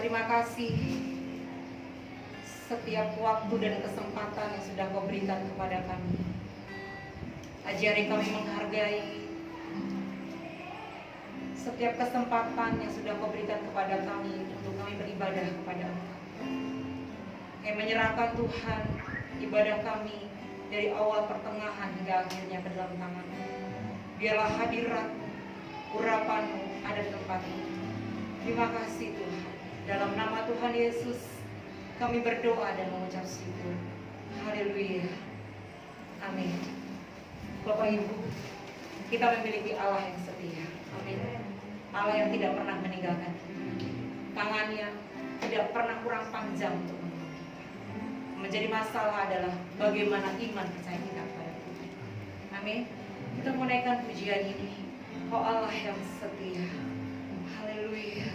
terima kasih setiap waktu dan kesempatan yang sudah Kau berikan kepada kami. Ajari kami menghargai setiap kesempatan yang sudah Kau berikan kepada kami untuk kami beribadah kepada Engkau. Kami menyerahkan Tuhan ibadah kami dari awal pertengahan hingga akhirnya ke dalam tangan-Mu. Biarlah hadirat-Mu, urapan-Mu ada di tempat ini. Terima kasih Tuhan. Dalam nama Tuhan Yesus kami berdoa dan mengucap syukur. Haleluya. Amin. Bapak Ibu, kita memiliki Allah yang setia. Amin. Allah yang tidak pernah meninggalkan kita. Tangannya tidak pernah kurang panjang untuk menolong kita. Menjadi masalah adalah bagaimana iman percaya kita kepada Tuhan. Amin. Kita menaikkan pujian ini. Oh Allah yang setia. Haleluya.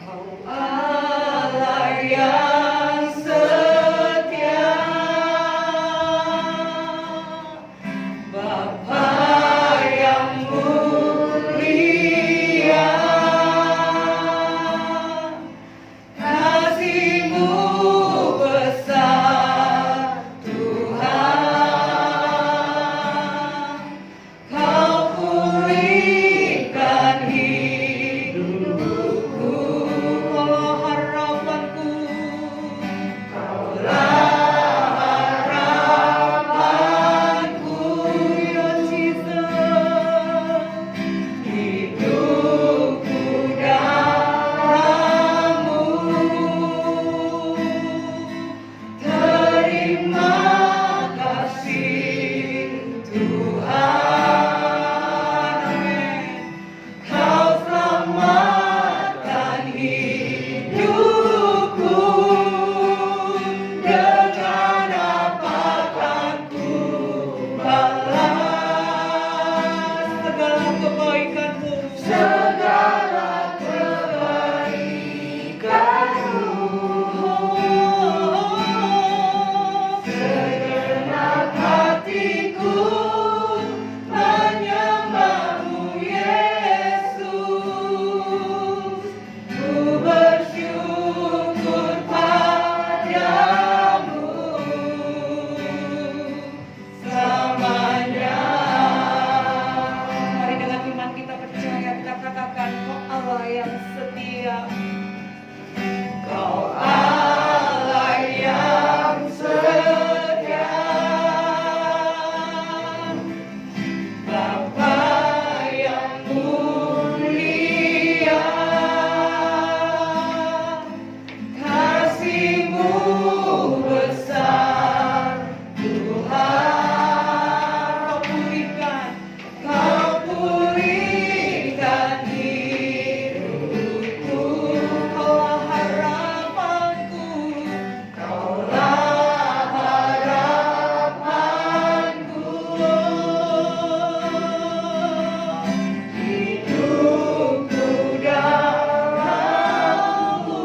Kau Allah yang setia, Bapa yang mulia, kasih-Mu besar Tuhan, Kau pulihkan hidupku, Kaulah harapanku, Kaulah harapanku, ya Jesus, hidupku dalam-Mu. Terima kasih Tuhan, amin. Kau selamatkan hidupku, dengan apakah ku balas segala kebaikan-Mu, segala kebaikan-Mu. Segenap hatiku menyembah-Mu Yesus, ku bersyukur padamu selamanya. Mari dengan iman kita percaya, kita katakan, Kau Allah yang setia. Kau Allah yang setia, Bapa yang mulia, kasih-Mu besar Tuhan. Kau pulihkan hidupku, Kaulah harapanku, Kaulah harapanku, hidupku dalam-Mu.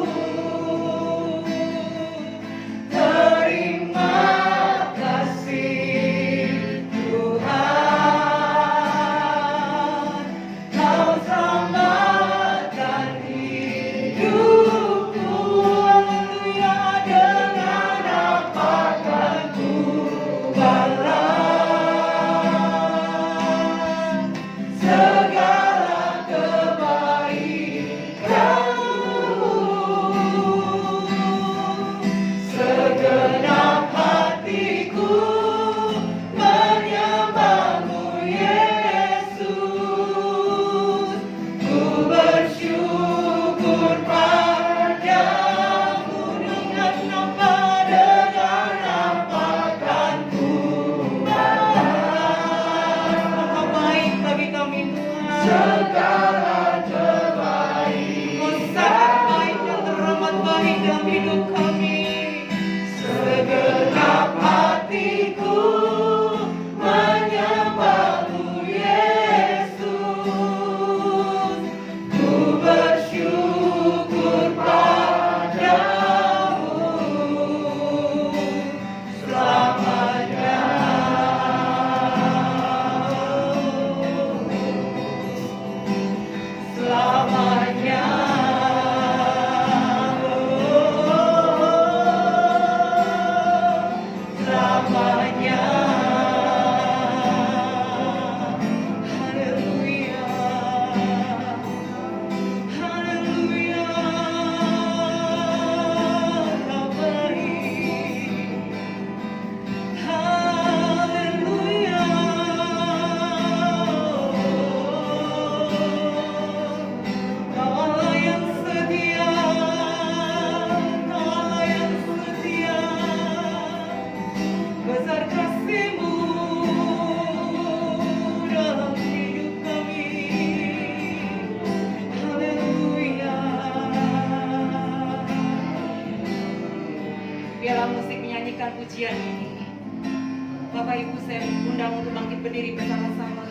Terima kasih Tuhan, Kau selamatkan hidupku, haleluya. Dengan apakah ku balas segala kebaikan-Mu. Segenap hatiku menyembah-Mu Yesus, ku bersyukur padamu. Dengan apakah ku balas maka baik bagi kami Tuhan, segala kebaikan. Oh, sangat baik dan teramat baik dalam hidup kami. Segenap hatiku menyembah-Mu Yesus, ku bersyukur padamu selamanya. saya undang untuk bangkit berdiri bersama-sama.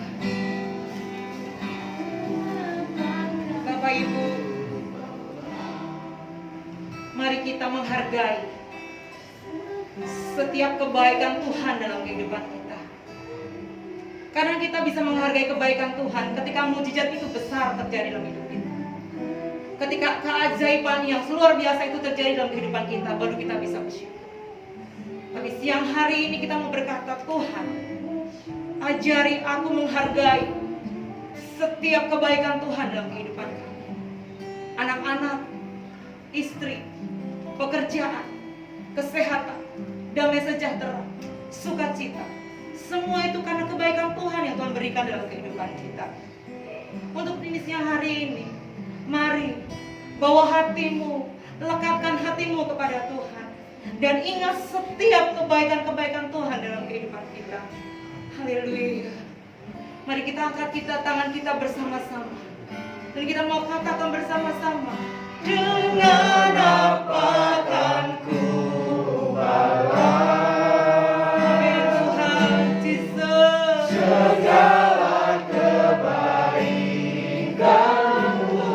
Bapak Ibu, mari kita menghargai setiap kebaikan Tuhan dalam kehidupan kita. Karena kita bisa menghargai kebaikan Tuhan ketika mujizat itu besar terjadi dalam hidup kita. Ketika keajaiban yang luar biasa itu terjadi dalam kehidupan kita, baru kita bisa bersyukur. Tapi siang hari ini kita mau berkata, Tuhan, ajari aku menghargai setiap kebaikan Tuhan dalam kehidupan kami. Anak-anak, istri, pekerjaan, kesehatan, damai sejahtera, sukacita. Semua itu karena kebaikan Tuhan yang Tuhan berikan dalam kehidupan kita. Untuk ini siang hari ini, mari bawa hatimu, lekatkan hatimu kepada Tuhan. Dan ingat setiap kebaikan-kebaikan Tuhan dalam kehidupan kita. Haleluya. Mari kita angkat tangan kita bersama-sama. Dan kita mau katakan bersama-sama. Dengan apa akan ku balas, amin Tuhan Yesus, segala kebaikan-Mu,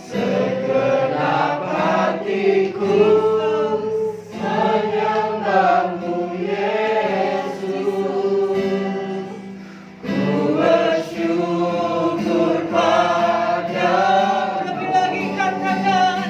segenap hatiku menyembah-Mu Yesus. Ku bersyukur pada, lebih lagi katakan,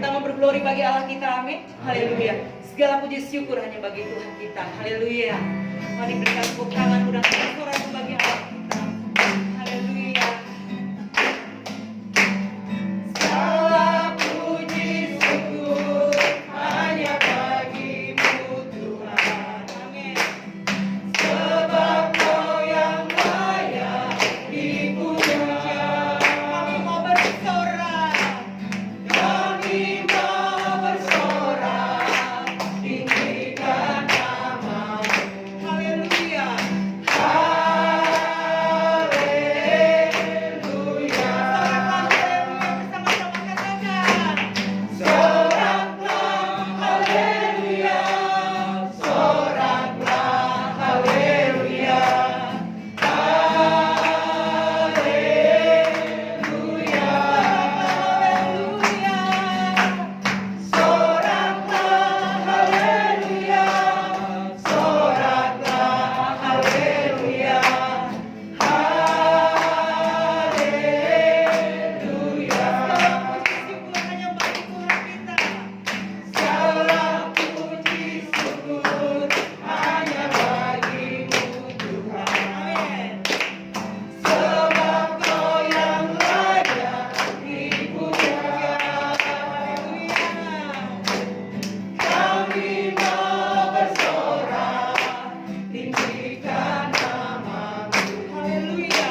Kita mau berglori bagi Allah kita, amin. Haleluya. Segala puji syukur hanya bagi Tuhan kita. Haleluya. Mari berikan tepuk tangan dan sorak bagi Allah kita. Haleluya. Segala puji syukur hanya bagimu Tuhan. Amin. Sebab Kau yang layak dipuja. Kami mau bersorak. Kami mau bersorak. Tinggikan nama-Mu. Haleluya.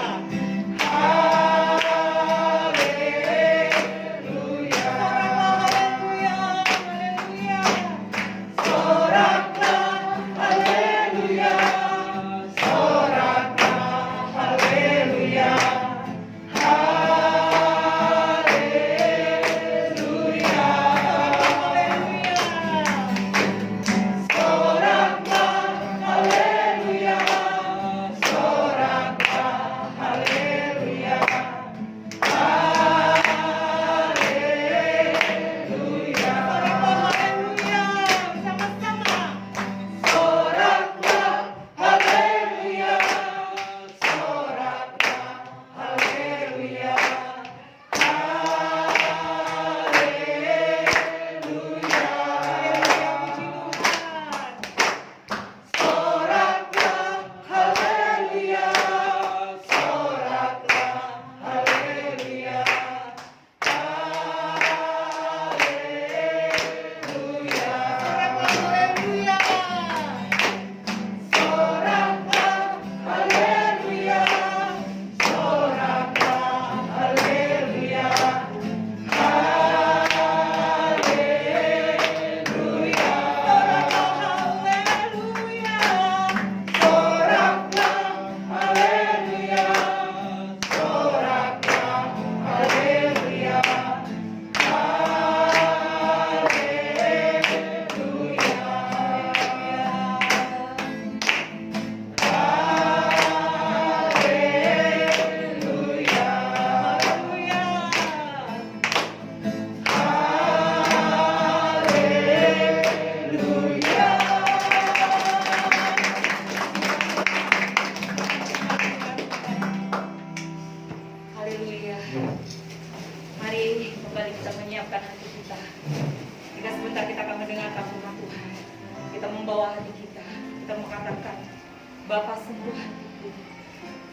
Bapa sembuh hatiku,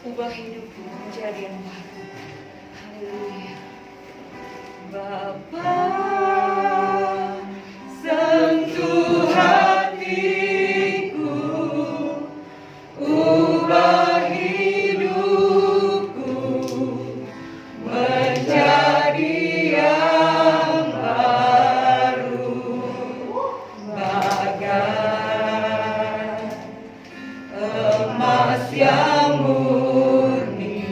ubah hidupku menjadi yang baru. Haleluya. Bapa, sentuh hatiku, ubah hidupku menjadi yang baru, bagai emas yang murni.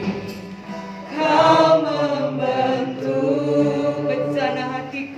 Kau membentuk bencana hatiku.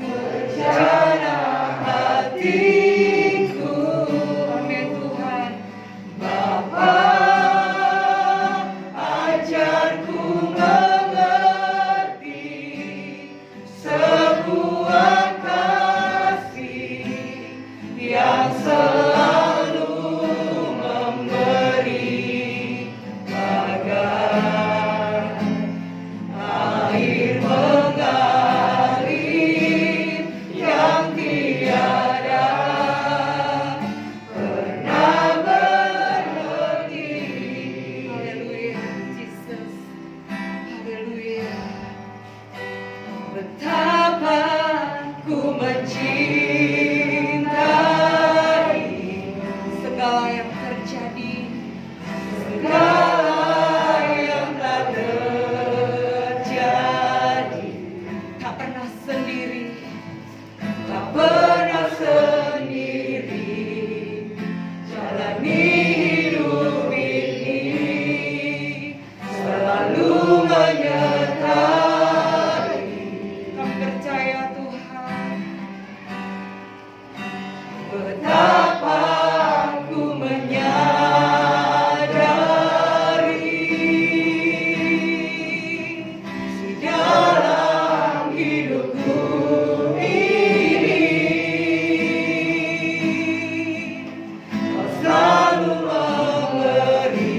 segala yang terjadi, segala yang telah terjadi, tak pernah sendiri, tak pernah sendiri. Jalani hidup ini selalu menyertai. Kami percaya Tuhan, betapa ku menyadari di dalam hidupku ini Kau selalu memberi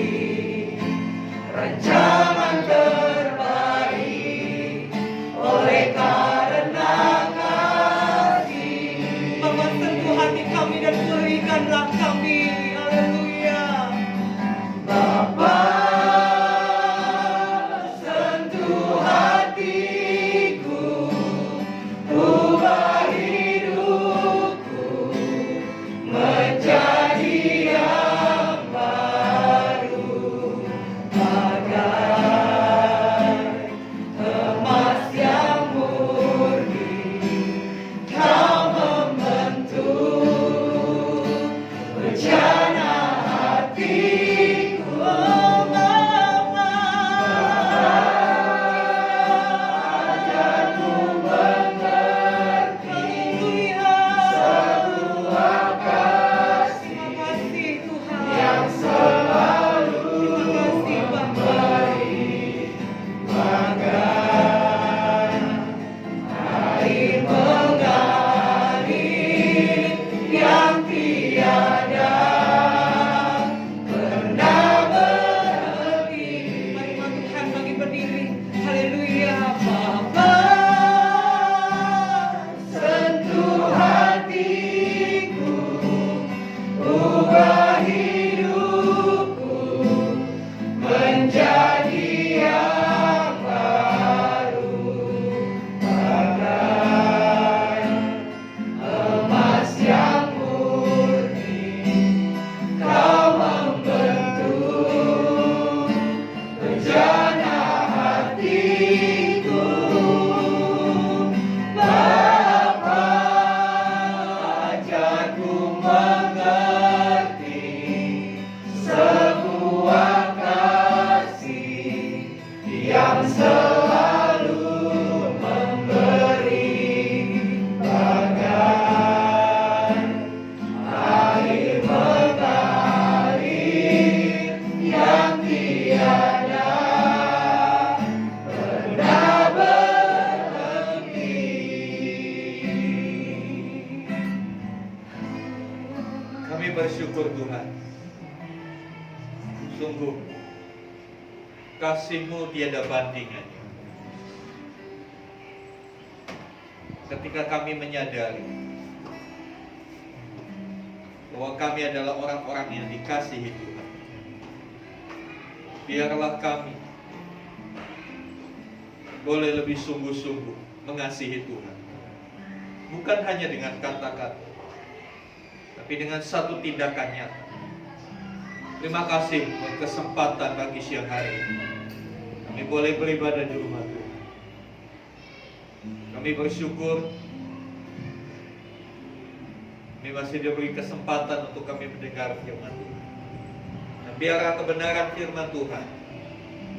rancangan terbaik. Oleh karena kasih, Bapa sentuh hati kami dan pulihkanlah kami. Haleluya. Bapa sentuh hatiku, ubah hidupku menjadi yang baru, bagai emas yang murni. Kau membentuk rencana hatiku, oh Bapa. Ajarku mengerti sebuah kasih. Terima kasih Tuhan yang selalu memberi, bagai air mengalir yang tiada pernah berhenti. Mari Tuhan bagi berdiri. Haleluya. Bapa sentuh hatiku, ubah hidupku menjadi yang baru, bagai emas yang murni. Kau membentuk rencana hatiku, Bapa. Ajarku mengerti sebuah kasih yang selalu memberi, bagai air mengalir yang tiada pernah berhenti. Kami bersyukur Tuhan, sungguh kasih-Mu tiada bandingannya. Ketika kami menyadari bahwa kami adalah orang-orang yang dikasihi Tuhan, biarlah kami boleh lebih sungguh-sungguh mengasihi Tuhan. Bukan hanya dengan kata-kata, tapi dengan satu tindakan nyata. Terima kasih buat kesempatan bagi siang hari ini. Kami boleh beribadah di rumah Tuhan. Kami bersyukur kami masih diberi kesempatan untuk kami mendengar firman Tuhan. Dan biarlah kebenaran firman Tuhan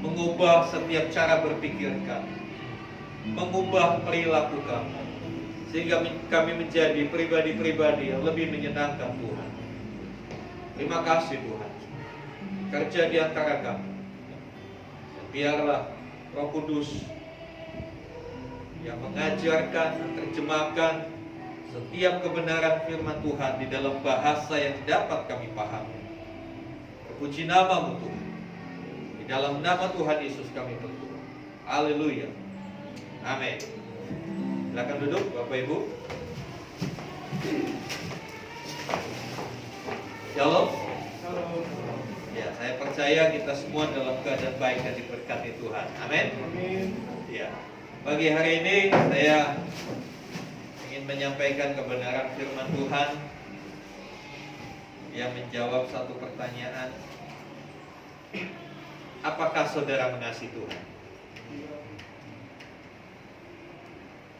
mengubah setiap cara berpikir kami, mengubah perilaku kami, sehingga kami menjadi pribadi-pribadi yang lebih menyenangkan Tuhan. Terima kasih Tuhan, kerja di antara kami. Dan biarlah Roh Kudus yang mengajarkan, menerjemahkan setiap kebenaran firman Tuhan di dalam bahasa yang dapat kami pahami. Terpuji nama-Mu Tuhan. Di dalam nama Tuhan Yesus kami berdoa. Haleluya. Amin. Silakan duduk Bapak Ibu. Shalom. Ya, saya percaya kita semua dalam keadaan baik dan diberkati Tuhan. Amin. Ya. Pagi hari ini saya ingin menyampaikan kebenaran firman Tuhan yang menjawab satu pertanyaan. Apakah saudara mengasihi Tuhan?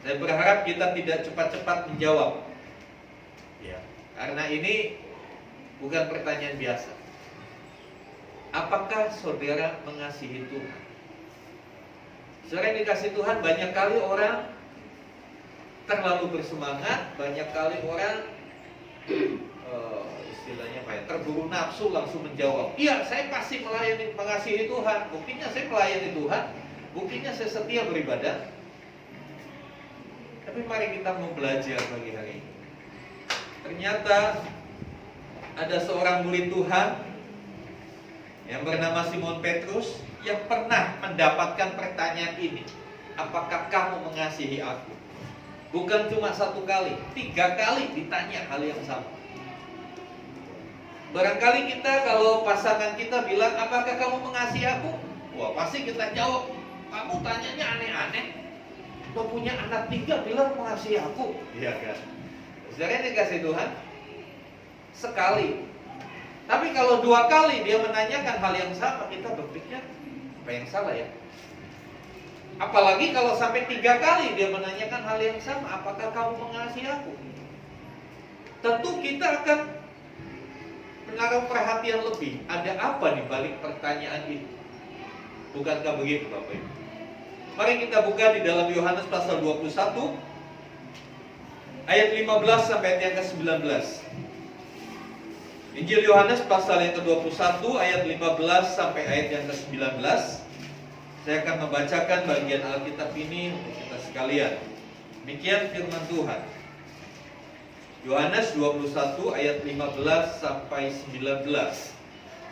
Saya berharap kita tidak cepat-cepat menjawab, ya, karena ini bukan pertanyaan biasa. Apakah saudara mengasihi Tuhan? Saudara yang dikasihi Tuhan, banyak kali orang terlalu bersemangat, banyak kali orang istilahnya apa ya, terburu nafsu langsung menjawab, iya saya pasti mengasihi Tuhan, buktinya saya melayani Tuhan, buktinya saya setia beribadah. Tapi mari kita mau belajar pagi hari ini. Ternyata ada seorang murid Tuhan yang bernama Simon Petrus yang pernah mendapatkan pertanyaan ini, apakah kamu mengasihi aku? Bukan cuma 1 kali, 3 kali ditanya hal yang sama. Barangkali kita kalau pasangan kita bilang, apakah kamu mengasihi aku? Wah, pasti kita jawab, kamu tanyanya aneh-aneh. Kau punya anak 3 bilang mengasihi aku. Iya kan? Saudara yang dikasihi Tuhan, sekali. Tapi kalau 2 kali dia menanyakan hal yang sama, kita berpikir, apa yang salah ya? Apalagi kalau sampai 3 kali dia menanyakan hal yang sama, apakah kamu mengasihi aku? Tentu kita akan menaruh perhatian lebih. Ada apa di balik pertanyaan itu? Bukankah begitu Bapak Ibu? Mari kita buka di dalam Yohanes pasal 21 ayat 15 sampai ayat yang ke-19. Injil Yohanes pasal yang ke-21 ayat 15 sampai ayat yang ke-19. Saya akan membacakan bagian Alkitab ini untuk kita sekalian. Demikian firman Tuhan. Yohanes 21 ayat 15 sampai 19.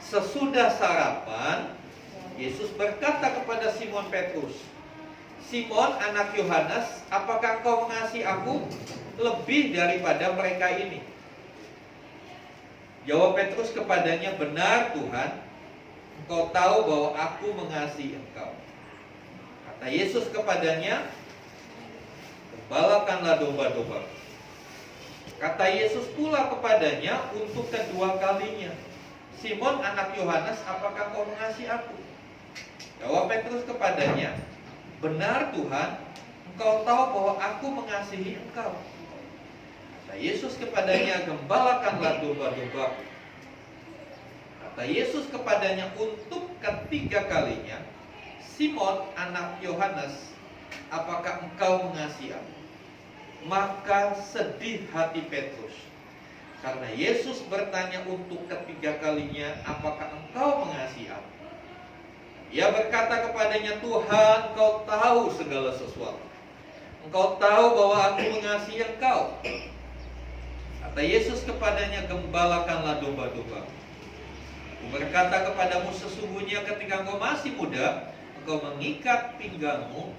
Sesudah sarapan, Yesus berkata kepada Simon Petrus, Simon anak Yohanes, apakah kau mengasihi aku lebih daripada mereka ini? Jawab Petrus kepadanya, benar Tuhan, engkau tahu bahwa aku mengasihi engkau. Kata Yesus kepadanya, gembalakanlah domba-domba. Kata Yesus pula kepadanya untuk kedua kalinya, Simon anak Yohanes, apakah kau mengasihi aku? Jawab Petrus kepadanya, benar Tuhan, engkau tahu bahwa aku mengasihi engkau. Kata Yesus kepadanya, gembalakanlah domba-domba. Kata Yesus kepadanya untuk ketiga kalinya, Simon anak Yohanes, apakah engkau mengasihi aku? Maka sedih hati Petrus, karena Yesus bertanya untuk ketiga kalinya, apakah engkau mengasihi aku? Ia berkata kepadanya, Tuhan, engkau tahu segala sesuatu. Engkau tahu bahwa aku mengasihi engkau. Kata Yesus kepadanya, gembalakanlah domba-domba. Aku berkata kepadamu, sesungguhnya ketika engkau masih muda, engkau mengikat pinggangmu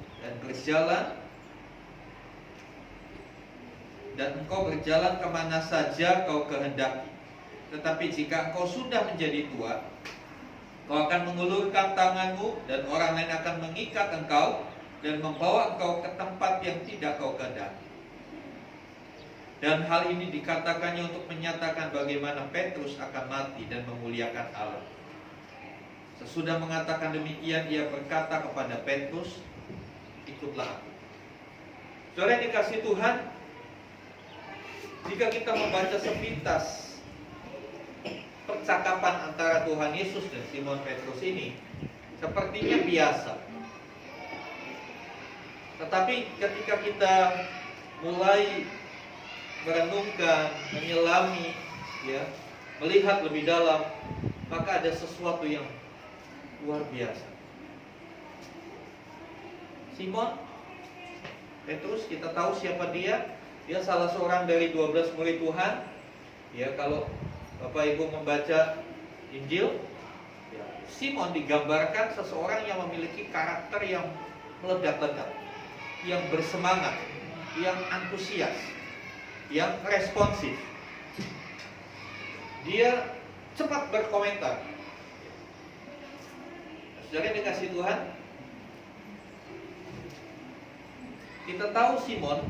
dan engkau berjalan kemana saja kau kehendaki. Tetapi jika engkau sudah menjadi tua, kau akan mengulurkan tanganmu dan orang lain akan mengikat engkau dan membawa engkau ke tempat yang tidak kau kehendaki. Dan hal ini dikatakannya untuk menyatakan bagaimana Petrus akan mati dan memuliakan Allah. Sesudah mengatakan demikian, ia berkata kepada Petrus, ikutlah aku. Saudara yang dikasihi Tuhan, jika kita membaca sepintas percakapan antara Tuhan Yesus dan Simon Petrus ini, sepertinya biasa. Tetapi ketika kita mulai merenungkan, menyelami, ya, melihat lebih dalam, maka ada sesuatu yang luar biasa. Simon Petrus, kita tahu siapa dia. Dia salah seorang dari 12 murid Tuhan. Ya, kalau Bapak Ibu membaca Injil, ya, Simon digambarkan seseorang yang memiliki karakter yang meledak-ledak, yang bersemangat, yang antusias, yang responsif. Dia cepat berkomentar. Saudara yang dikasihi Tuhan, kita tahu Simon,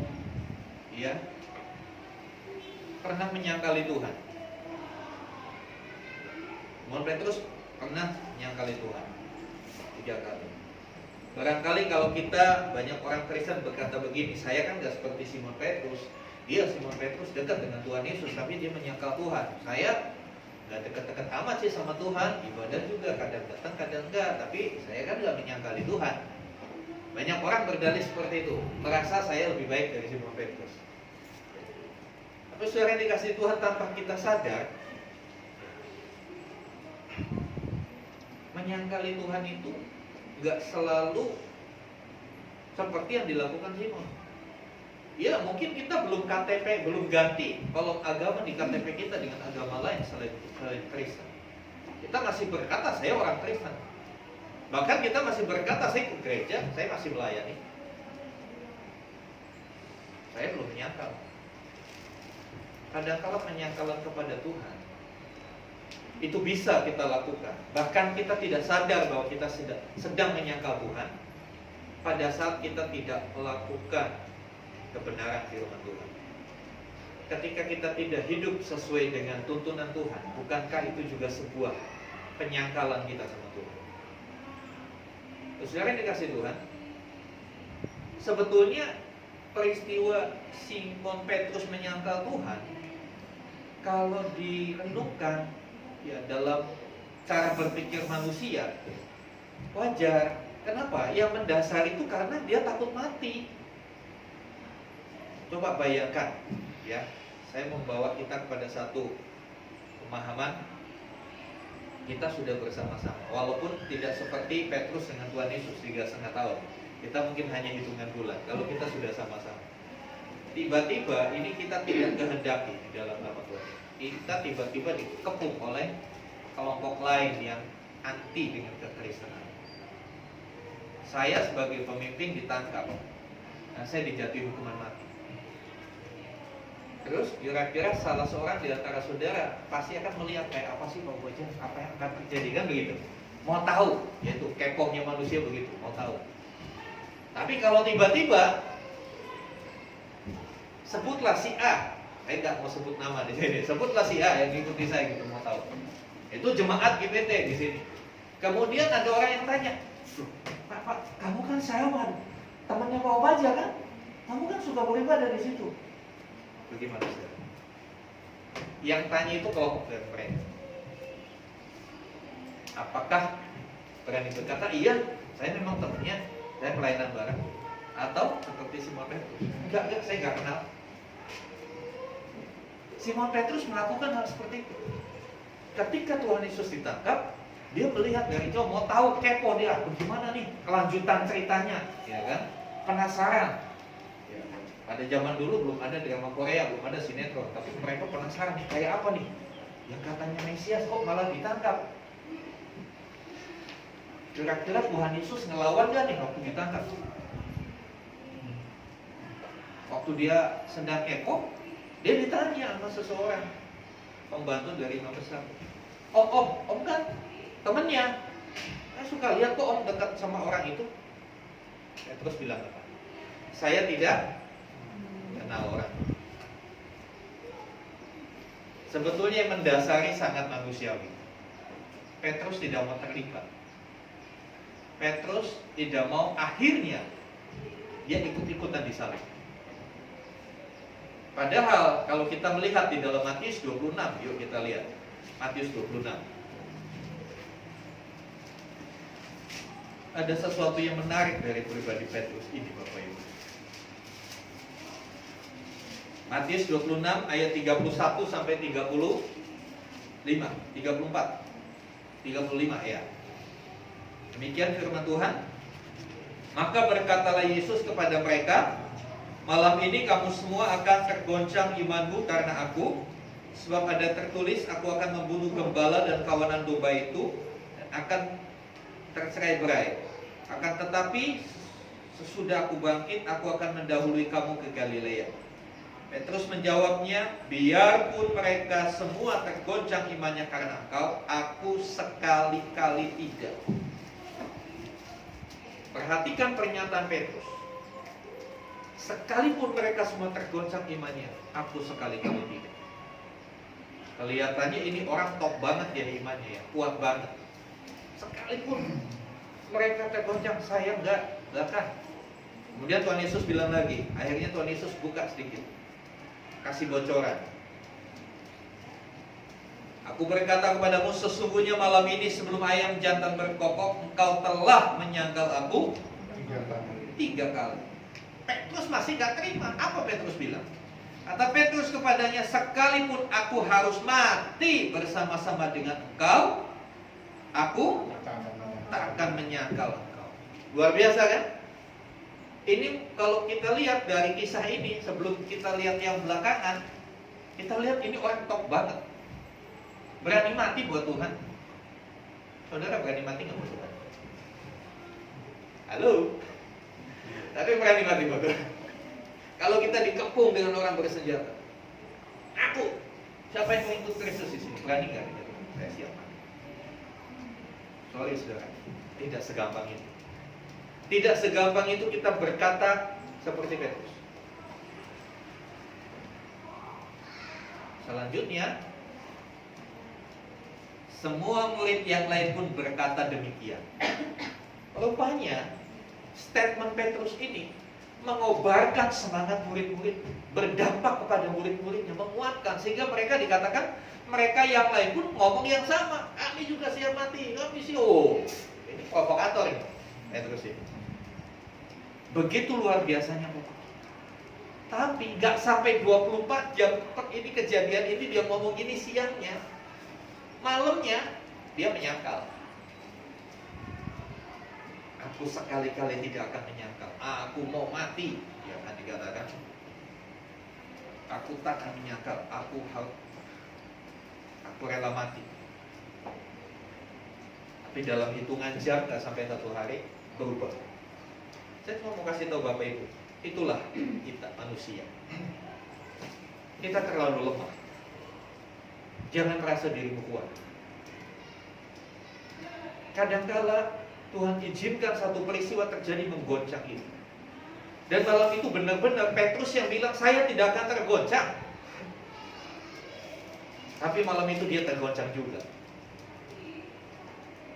ya pernah menyangkali Tuhan. Simon Petrus pernah menyangkali Tuhan 3 kali. Barangkali kalau kita, banyak orang Kristen berkata begini, saya kan gak seperti Simon Petrus. Simon Petrus dekat dengan Tuhan Yesus, tapi dia menyangkal Tuhan. Saya gak dekat-dekat amat sih sama Tuhan, ibadah juga kadang datang kadang enggak, tapi saya kan gak menyangkali Tuhan. Banyak orang berdalih seperti itu, merasa saya lebih baik dari Simon Petrus. Tapi saudara yang dikasih Tuhan, tanpa kita sadar, menyangkali Tuhan itu gak selalu seperti yang dilakukan Simon. Ya mungkin kita belum KTP, belum ganti kolom agama di KTP kita dengan agama lain selain Kristen. Kita masih berkata saya orang Kristen. Bahkan kita masih berkata saya ke gereja, saya masih melayani. Saya belum menyangkal. Kadang-kala penyangkalan kepada Tuhan itu bisa kita lakukan. Bahkan kita tidak sadar bahwa kita sedang menyangkal Tuhan pada saat kita tidak melakukan kebenaran firman Tuhan. Ketika kita tidak hidup sesuai dengan tuntunan Tuhan, bukankah itu juga sebuah penyangkalan kita sama Tuhan? Saudara yang dikasih Tuhan, sebetulnya peristiwa Simon Petrus menyangkal Tuhan, kalau direnungkan ya dalam cara berpikir manusia, wajar. Kenapa? Yang mendasar itu karena dia takut mati. Coba bayangkan, ya, saya membawa kita kepada satu pemahaman. Kita sudah bersama-sama, walaupun tidak seperti Petrus dengan Tuhan Yesus 3,5 tahun. Kita mungkin hanya hitungan bulan. Kalau kita sudah sama-sama, tiba-tiba ini kita tidak kehendaki di dalam nama Tuhan. Kita tiba-tiba dikepung oleh kelompok lain yang anti dengan kekristenan. Saya sebagai pemimpin ditangkap, nah, saya dijatuhi hukuman mati. Terus kira-kira salah seorang di antara saudara pasti akan melihat kayak apa sih Pak Bojan, apa yang akan terjadi, kan begitu. Mau tahu, yaitu keponya manusia begitu, mau tahu. Tapi kalau tiba-tiba sebutlah si A, saya nggak mau sebut nama di sini, sebutlah si A yang ngikuti saya gitu, mau tahu. Itu jemaat GPT di sini. Kemudian ada orang yang tanya, Pak, kamu kan sahabat, temannya Pak Obaja kan? Kamu kan suka beribadah di situ. Bagaimana saudara? Yang tanya itu kelompok dari mereka. Apakah berani berkata, iya, saya memang temannya, saya pelayanan bareng? Atau seperti Simon Petrus, enggak, saya enggak kenal. Simon Petrus melakukan hal seperti itu. Ketika Tuhan Yesus ditangkap, dia melihat dari jauh, mau tahu, kepo dia, bagaimana nih kelanjutan ceritanya, ya kan? Penasaran. Ya. Pada zaman dulu belum ada drama Korea, belum ada sinetron, tapi mereka penasaran nih, kayak apa nih? Yang katanya Mesias kok malah ditangkap. Kira-kira Tuhan Yesus ngelawan gak nih waktu ditangkap? Waktu dia sedang kepo, dia ditanya sama seseorang, pembantu dari Imam Besar. Om kan temennya, saya suka lihat kok om dekat sama orang itu. Terus bilang apa? Saya tidak kenal orang. Sebetulnya yang mendasari sangat manusiawi. Petrus tidak mau terlibat. Petrus tidak mau akhirnya dia ikut-ikutan disalib. Padahal kalau kita melihat di dalam Matius 26, yuk kita lihat Matius 26. Ada sesuatu yang menarik dari pribadi Petrus ini, Bapak Ibu. Matius 26 ayat 31 sampai 35, 34, 35 ya. Demikian firman Tuhan. Maka berkatalah Yesus kepada mereka, malam ini kamu semua akan tergoncang imanmu karena aku, sebab ada tertulis, aku akan membunuh gembala dan kawanan domba itu, dan akan tercerai-berai. Akan tetapi sesudah aku bangkit, aku akan mendahului kamu ke Galilea. Petrus menjawabnya, biarpun mereka semua tergoncang imannya karena engkau, aku sekali-kali tidak. Perhatikan pernyataan Petrus. sekalipun mereka semua tergoncang imannya, aku sekali-kali tidak. Kelihatannya ini orang top banget ya imannya ya, kuat banget. Sekalipun mereka tergoncang, saya enggak kan. Kemudian Tuhan Yesus bilang lagi, akhirnya Tuhan Yesus buka sedikit, kasih bocoran. Aku berkata kepadamu, sesungguhnya malam ini sebelum ayam jantan berkokok, engkau telah menyangkal aku 3 kali. Petrus masih gak terima. Apa Petrus bilang? Kata Petrus kepadanya, sekalipun aku harus mati bersama-sama dengan engkau, aku tak akan menyangkal engkau. Luar biasa kan? Ini kalau kita lihat dari kisah ini, sebelum kita lihat yang belakangan, kita lihat ini orang top banget. Berani mati buat Tuhan. Saudara berani mati nggak buat Tuhan? Halo? Tapi berani mati buat Tuhan. Kalau kita dikepung dengan orang bersenjata, aku, siapa yang mau ikut Kristus di sini? Berani nggak? Saya siap mati. Sorry saudara, tidak segampang itu. Tidak segampang itu kita berkata seperti Petrus. Selanjutnya, semua murid yang lain pun berkata demikian. Rupanya statement Petrus ini mengobarkan semangat murid-murid, berdampak kepada murid-muridnya, menguatkan, sehingga mereka dikatakan, mereka yang lain pun ngomong yang sama. Kami juga siap mati, kami sih, ini provokator ini Petrus ini. Begitu luar biasanya Bapak. Tapi gak sampai 24 jam ini kejadian ini dia ngomong gini siangnya. Malamnya dia menyangkal. Aku sekali-kali tidak akan menyangkal. Aku mau mati, dia akan dikatakan. Aku tak akan menyangkal. Aku rela mati. Tapi dalam hitungan jam gak sampai 1 hari berubah. Saya cuma mau kasih tahu Bapak Ibu, itulah kita manusia. Kita terlalu lemah. Jangan merasa dirimu kuat. Kadangkala Tuhan izinkan satu peristiwa terjadi menggoncang itu. Dan malam itu benar-benar Petrus yang bilang, saya tidak akan tergoncang. Tapi malam itu dia tergoncang juga.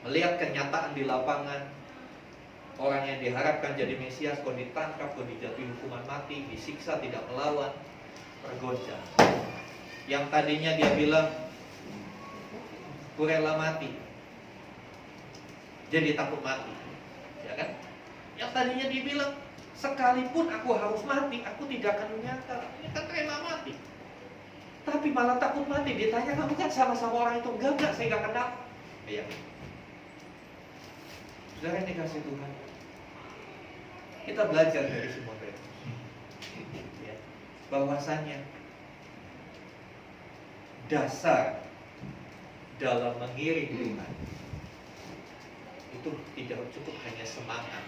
Melihat kenyataan di lapangan, orang yang diharapkan jadi Mesias kok ditangkap, kok dijatuhi hukuman mati, disiksa, tidak melawan, tergoncang. Yang tadinya dia bilang, ku rela mati, jadi takut mati, ya kan? Yang tadinya dia bilang, sekalipun aku harus mati, aku tidak akan menyangkal. Ini kan rela mati, tapi malah takut mati. Ditanya, kamu kan sama-sama orang itu? Enggak, saya enggak kenal. Iya. Saudara yang dikasih Tuhan, kita belajar dari semua Petrus, ya, bahwasannya dasar dalam mengiring Tuhan itu tidak cukup hanya semangat,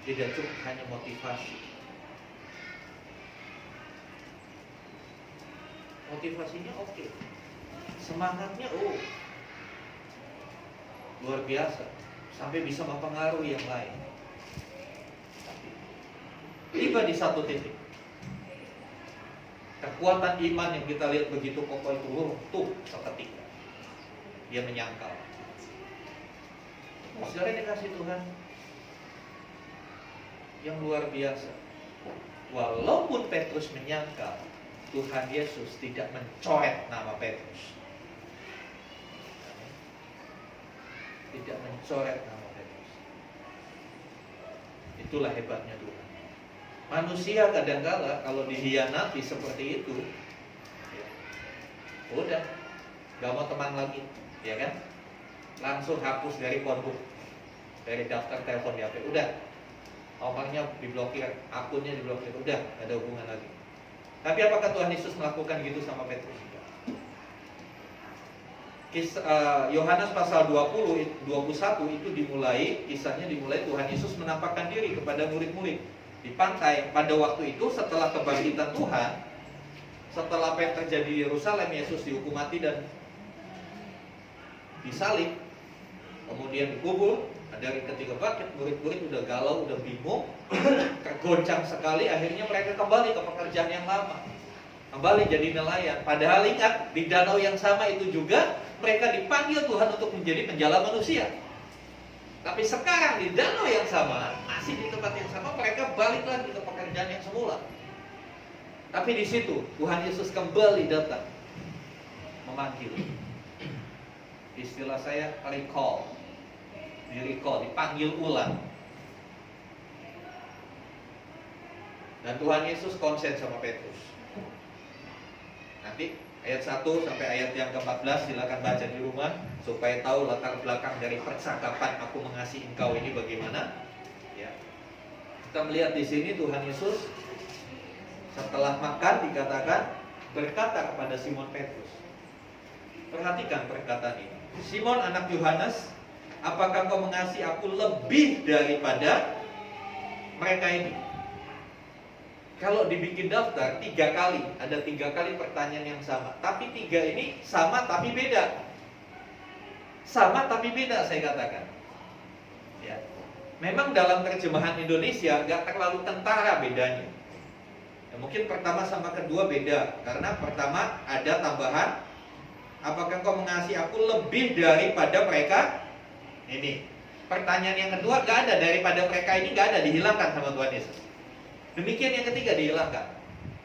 tidak cukup hanya motivasi. Motivasinya oke, semangatnya luar biasa, sampai bisa mempengaruhi yang lain. Tiba di satu titik, kekuatan iman yang kita lihat begitu kokoh itu runtuh seketika. Dia menyangkal. Saudara dikasih Tuhan yang luar biasa. Walaupun Petrus menyangkal, Tuhan Yesus tidak mencoret nama Petrus. Tidak mencoret nama Petrus. Itulah hebatnya Tuhan. Manusia kadang-kala kalau dihianati seperti itu, ya, udah gak mau teman lagi, ya kan? Langsung hapus dari phonebook, dari daftar telepon di HP. Udah, nomornya diblokir, akunnya diblokir. Udah, gak ada hubungan lagi. Tapi apakah Tuhan Yesus melakukan gitu sama Petrus? Yohanes pasal 21 itu kisahnya dimulai Tuhan Yesus menampakkan diri kepada murid-murid di pantai. Pada waktu itu setelah kebangkitan Tuhan, setelah apa yang terjadi di Yerusalem, Yesus dihukum mati dan disalib, kemudian dikubur, Dari ketika bangkit, murid-murid udah galau, udah bingung, tergoncang sekali. Akhirnya mereka kembali ke pekerjaan yang lama, kembali jadi nelayan. Padahal ingat, di danau yang sama itu juga mereka dipanggil Tuhan untuk menjadi penjala manusia. Tapi sekarang di danau yang sama, masih di tempat yang sama, mereka balik lagi ke pekerjaan yang semula. Tapi di situ Tuhan Yesus kembali datang, memanggil. Istilah saya recall, dipanggil ulang. Dan Tuhan Yesus konsen sama Petrus. Nanti ayat 1 sampai ayat yang ke-14 silakan baca di rumah supaya tahu latar belakang dari percakapan aku mengasihi engkau ini bagaimana. Ya. Kita melihat di sini Tuhan Yesus setelah makan dikatakan berkata kepada Simon Petrus. Perhatikan perkataan ini. Simon anak Yohanes, apakah kau mengasihi aku lebih daripada mereka ini? Kalau dibikin daftar 3 kali, ada 3 kali pertanyaan yang sama. Tapi 3 ini sama tapi beda. Sama tapi beda saya katakan. Ya. Memang dalam terjemahan Indonesia gak terlalu kentara bedanya. Ya, mungkin pertama sama kedua beda. Karena pertama ada tambahan, apakah kau mengasihi aku lebih daripada mereka ini? Pertanyaan yang kedua gak ada, daripada mereka ini gak ada, dihilangkan sama Tuhan Yesus. Demikian yang ketiga dihilangkan.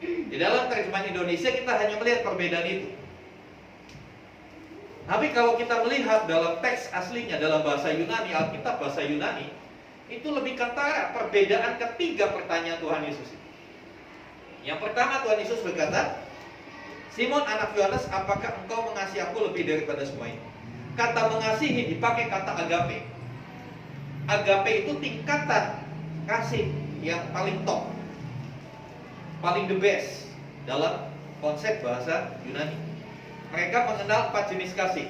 Di dalam terjemahan Indonesia kita hanya melihat perbedaan itu. Tapi kalau kita melihat dalam teks aslinya, dalam bahasa Yunani, Alkitab bahasa Yunani, itu lebih kentara perbedaan ketiga pertanyaan Tuhan Yesus itu. Yang pertama Tuhan Yesus berkata, Simon anak Yohanes, apakah engkau mengasihi aku lebih daripada semua ini? Kata mengasihi dipakai kata agape. Agape itu tingkatan kasih yang paling top, paling the best dalam konsep bahasa Yunani. Mereka mengenal 4 jenis kasih.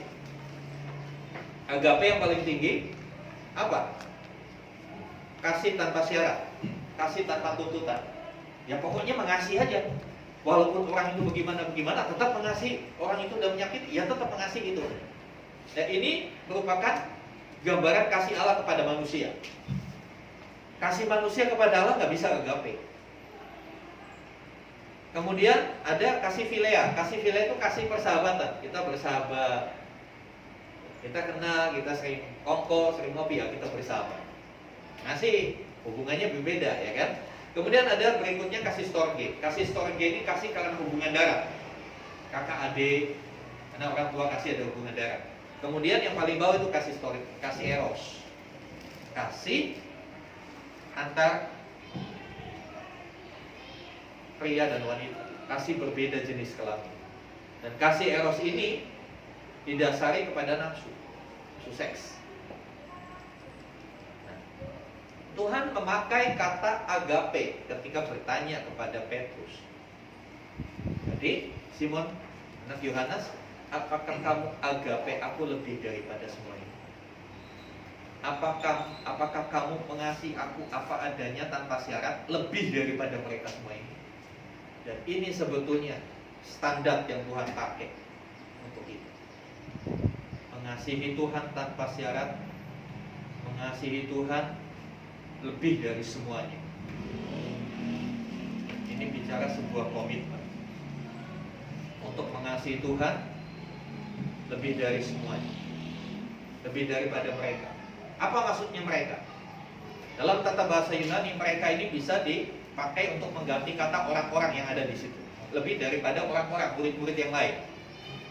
Agape yang paling tinggi apa? Kasih tanpa syarat, kasih tanpa tuntutan. Ya pokoknya mengasihi aja. Walaupun orang itu bagaimana, tetap mengasihi. Orang itu udah menyakiti, ya tetap mengasihi itu. Dan ini merupakan gambaran kasih Allah kepada manusia. Kasih manusia kepada Allah nggak bisa agape. Kemudian ada kasih philea. Kasih philea itu kasih persahabatan. Kita bersahabat, kita kenal, kita sering kongko, sering ngopi, ya kita bersahabat. Ngasih, hubungannya berbeda, ya kan? Kemudian ada berikutnya kasih storge. Kasih storge ini kasih karena hubungan darah, kakak adik, karena orang tua kasih ada hubungan darah. Kemudian yang paling bawah itu kasih storge, kasih eros, kasih antar pria dan wanita, kasih berbeda jenis kelamin. Dan kasih eros ini didasari kepada nafsu seks. Nah, Tuhan memakai kata agape ketika bertanya kepada Petrus. Jadi Simon anak Yohanes, apakah kamu agape aku lebih daripada semua ini? Apakah kamu mengasihi aku apa adanya tanpa syarat lebih daripada mereka semua ini? Dan ini sebetulnya standar yang Tuhan pakai untuk itu. Mengasihi Tuhan tanpa syarat, mengasihi Tuhan lebih dari semuanya. Ini bicara sebuah komitmen untuk mengasihi Tuhan lebih dari semuanya, lebih daripada mereka. Apa maksudnya mereka? Dalam tata bahasa Yunani, mereka ini bisa dipakai untuk mengganti kata orang-orang yang ada di situ, lebih daripada orang-orang, murid-murid yang lain.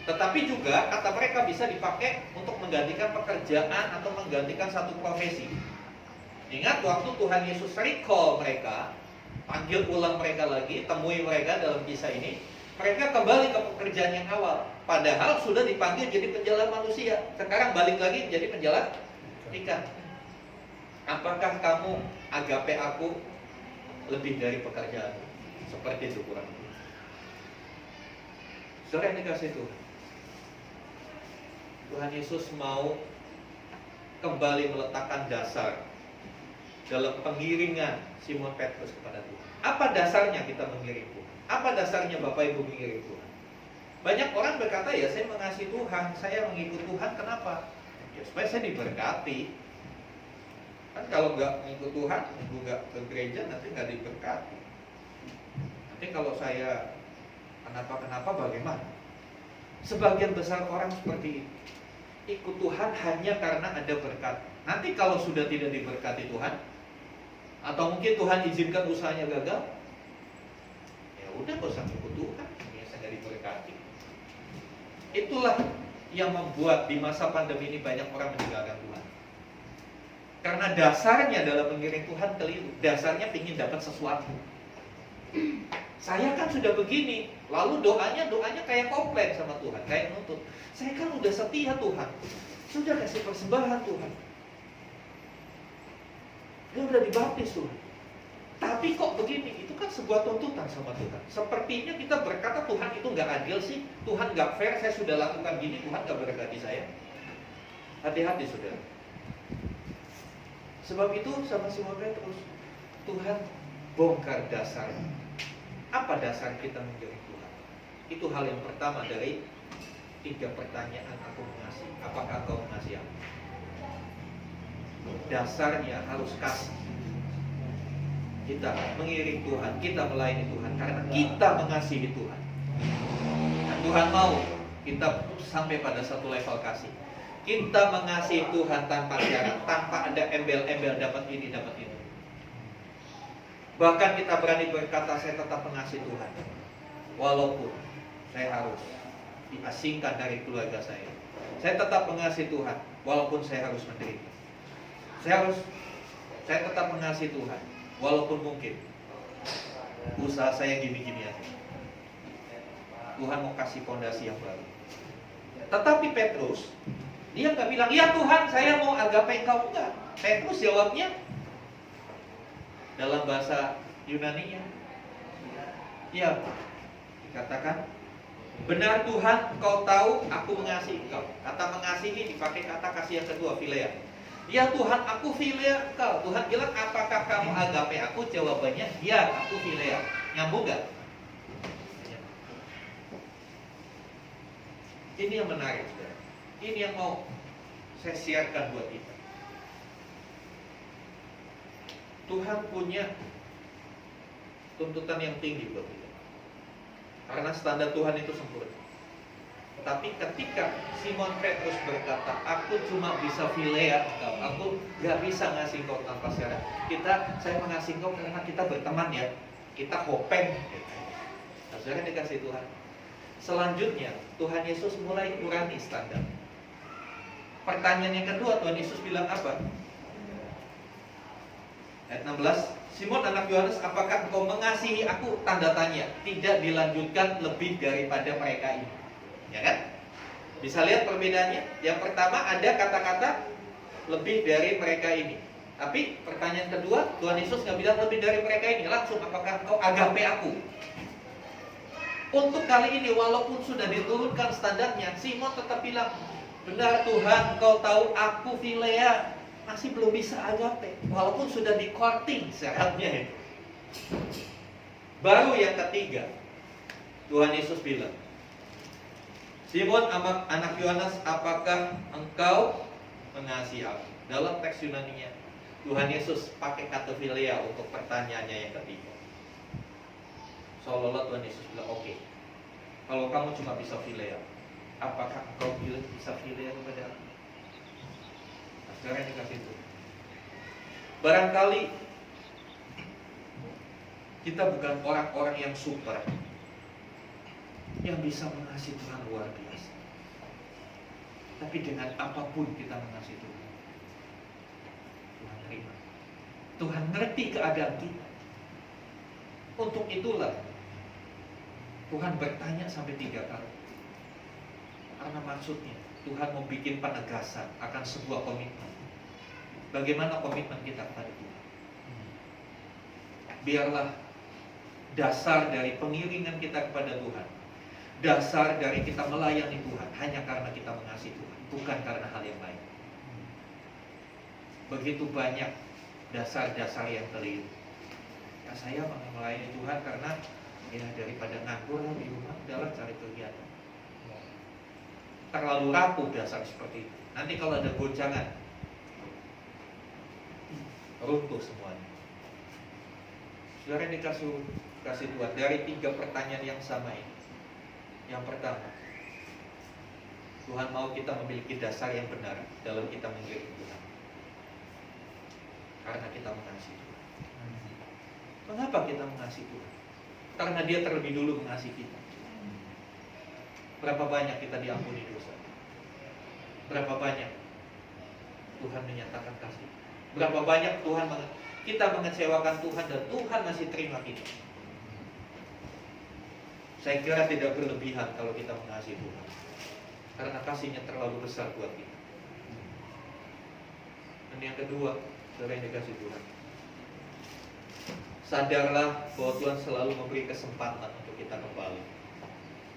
Tetapi juga kata mereka bisa dipakai untuk menggantikan pekerjaan atau menggantikan satu profesi. Ingat waktu Tuhan Yesus recall mereka, panggil ulang mereka lagi, temui mereka dalam kisah ini, mereka kembali ke pekerjaan yang awal. Padahal sudah dipanggil jadi penjala manusia, sekarang balik lagi jadi penjala ikan. Apakah kamu agape aku lebih dari pekerjaanmu? Seperti itu kurang lebih. Saudara yang dikasih Tuhan Yesus mau kembali meletakkan dasar dalam pengiringan Simon Petrus kepada Tuhan. Apa dasarnya kita mengiring Tuhan? Apa dasarnya Bapak Ibu mengiring Tuhan? Banyak orang berkata, ya saya mengasihi Tuhan, saya mengikut Tuhan, kenapa? Ya supaya saya diberkati. Kan kalau nggak ngikut Tuhan, nggak ke gereja, nanti nggak diberkati. Nanti kalau saya kenapa-kenapa bagaimana? Sebagian besar orang seperti itu. Ikut Tuhan hanya karena ada berkat. Nanti kalau sudah tidak diberkati Tuhan, atau mungkin Tuhan izinkan usahanya gagal, ya udah gak usah ikut Tuhan, biasa nggak diberkati. Itulah yang membuat di masa pandemi ini banyak orang meninggalkan Tuhan. Karena dasarnya dalam mengiring Tuhan keliru. Dasarnya ingin dapat sesuatu. Saya kan sudah begini, lalu doanya kayak komplain sama Tuhan, kayak nuntut. Saya kan udah setia Tuhan, sudah kasih persembahan Tuhan, dia udah dibaptis Tuhan. Tapi kok begini? Itu kan sebuah tuntutan sama Tuhan. Sepertinya kita berkata Tuhan itu nggak adil sih, Tuhan nggak fair. Saya sudah lakukan gini, Tuhan nggak berkati saya. Hati-hati saudara. Sebab itu sama Simon Petrus, Tuhan bongkar dasarnya. Apa dasar kita menjadi Tuhan? Itu hal yang pertama dari 3 pertanyaan aku mengasihi. Apakah kau mengasihi aku? Dasarnya harus kasih. Kita mengiring Tuhan, kita melayani Tuhan karena kita mengasihi Tuhan. Dan Tuhan mau kita sampai pada satu level kasih. Kita mengasihi Tuhan tanpa syarat, tanpa ada embel-embel dapat ini, dapat itu. Bahkan kita berani berkata, saya tetap mengasihi Tuhan, walaupun saya harus diasingkan dari keluarga saya. Saya tetap mengasihi Tuhan, walaupun saya harus menderita. Saya tetap mengasihi Tuhan, walaupun mungkin usaha saya gini-gini aja. Tuhan mau kasih fondasi yang baru. Tetapi Petrus, dia nggak bilang, ya Tuhan, saya mau agape Engkau. Enggak. Petrus jawabnya dalam bahasa Yunani-nya, ya, dikatakan, benar Tuhan, Engkau tahu aku mengasihi Engkau. Kata mengasihi dipakai kata kasih yang kedua, philea. Ya Tuhan, aku philea Engkau. Tuhan bilang, apakah kamu agape aku? Jawabannya, ya, aku philea. Nyambung gak? Ini yang menarik, saudara. Ini yang mau saya siarkan buat kita. Tuhan punya tuntutan yang tinggi buat kita, karena standar Tuhan itu sempurna. Tapi ketika Simon Petrus berkata, aku cuma bisa philea Engkau, aku gak bisa ngasih Engkau tanpa syarat. Saya mengasihi Engkau karena kita berteman ya, kita hopeng. Nah, saudara dikasih Tuhan. Selanjutnya Tuhan Yesus mulai kurangi standar. Pertanyaan yang kedua, Tuhan Yesus bilang apa? Ayat 16, Simon anak Yohanes, apakah engkau mengasihi aku? Tanda tanya. Tidak dilanjutkan lebih daripada mereka ini. Ya kan? Bisa lihat perbedaannya. Yang pertama ada kata-kata lebih dari mereka ini. Tapi pertanyaan kedua, Tuhan Yesus nggak bilang lebih dari mereka ini. Langsung, apakah engkau agape aku? Untuk kali ini, walaupun sudah diturunkan standarnya, Simon tetap bilang, benar Tuhan, Engkau tahu aku philea. Masih belum bisa agape, walaupun sudah di courting syaratnya itu. Baru yang ketiga, Tuhan Yesus bilang, Simon anak Yohanes, apakah engkau mengasihi aku? Dalam teks Yunani-nya, Tuhan Yesus pakai kata philea untuk pertanyaannya yang ketiga. Seolah-olah Tuhan Yesus bilang, oke, kalau kamu cuma bisa philea, apakah engkau bisa philea kepada aku? Sekarang dikasih itu. Barangkali kita bukan orang-orang yang super, yang bisa mengasihi Tuhan luar biasa. Tapi dengan apapun kita mengasihi Tuhan, Tuhan terima. Tuhan ngerti keadaan kita. Untuk itulah Tuhan bertanya sampai 3 kali. Karena maksudnya Tuhan mau bikin penegasan akan sebuah komitmen. Bagaimana komitmen kita kepada Tuhan? Biarlah dasar dari pengiringan kita kepada Tuhan, dasar dari kita melayani Tuhan hanya karena kita mengasihi Tuhan, bukan karena hal yang lain. Begitu banyak dasar-dasar yang keliru. Ya, saya melayani Tuhan karena ya daripada nganggur di rumah, udahlah cari kegiatan. Terlalu rapuh dasar seperti itu. Nanti kalau ada goncangan, runtuh semuanya. Saudara yang kasih Tuhan, dari 3 pertanyaan yang sama ini. Yang pertama, Tuhan mau kita memiliki dasar yang benar dalam kita mengiring Tuhan. Karena kita mengasihi Tuhan. Mengapa kita mengasihi Tuhan? Karena Dia terlebih dulu mengasihi kita. Berapa banyak kita diampuni dosa? Berapa banyak Tuhan menyatakan kasih? Berapa banyak kita mengecewakan Tuhan dan Tuhan masih terima kita? Saya kira tidak berlebihan kalau kita mengasihi Tuhan, karena kasihnya terlalu besar buat kita. Dan yang kedua, saudara yang dikasih Tuhan, sadarlah bahwa Tuhan selalu memberi kesempatan untuk kita kembali.